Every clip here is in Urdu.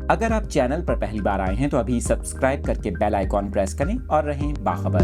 اگر آپ چینل پر پہلی بار آئے ہیں تو ابھی سبسکرائب کر کے بیل آئیکن پریس کریں اور رہیں باخبر۔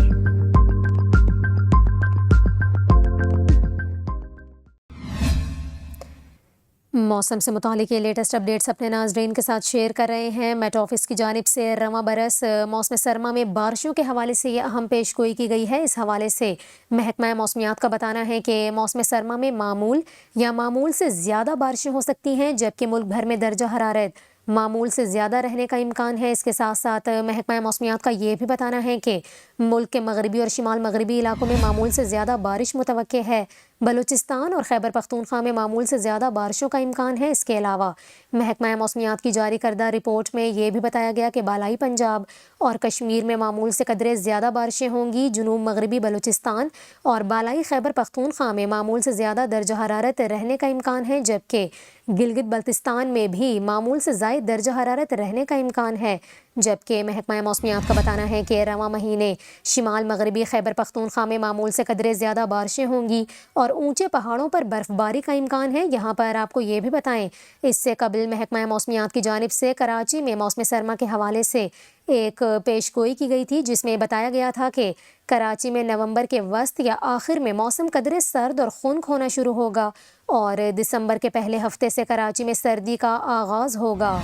موسم سے متعلق لیٹسٹ اپڈیٹس اپنے ناظرین کے ساتھ شیئر کر رہے ہیں۔ میٹ آفس کی جانب سے رواں برس موسم سرما میں بارشوں کے حوالے سے یہ اہم پیش گوئی کی گئی ہے۔ اس حوالے سے محکمہ موسمیات کا بتانا ہے کہ موسم سرما میں معمول یا معمول سے زیادہ بارشیں ہو سکتی ہیں، جبکہ ملک بھر میں درجہ حرارت معمول سے زیادہ رہنے کا امکان ہے۔ اس کے ساتھ ساتھ محکمہ موسمیات کا یہ بھی بتانا ہے کہ ملک کے مغربی اور شمال مغربی علاقوں میں معمول سے زیادہ بارش متوقع ہے۔ بلوچستان اور خیبر پختونخوا میں معمول سے زیادہ بارشوں کا امکان ہے۔ اس کے علاوہ محکمہ موسمیات کی جاری کردہ رپورٹ میں یہ بھی بتایا گیا کہ بالائی پنجاب اور کشمیر میں معمول سے قدرے زیادہ بارشیں ہوں گی۔ جنوب مغربی بلوچستان اور بالائی خیبر پختونخوا میں معمول سے زیادہ درجہ حرارت رہنے کا امکان ہے، جبکہ گلگت بلتستان میں بھی معمول سے زائد درجہ حرارت رہنے کا امکان ہے۔ جبکہ محکمہ موسمیات کا بتانا ہے کہ رواں مہینے شمال مغربی خیبر پختونخوا میں معمول سے قدرے زیادہ بارشیں ہوں گی اور اونچے پہاڑوں پر برف باری کا امکان ہے۔ یہاں پر آپ کو یہ بھی بتائیں، اس سے قبل محکمہ موسمیات کی جانب سے کراچی میں موسم سرما کے حوالے سے ایک پیش گوئی کی گئی تھی، جس میں بتایا گیا تھا کہ کراچی میں نومبر کے وسط یا آخر میں موسم قدرے سرد اور خنک ہونا شروع ہوگا اور دسمبر کے پہلے ہفتے سے کراچی میں سردی کا آغاز ہوگا۔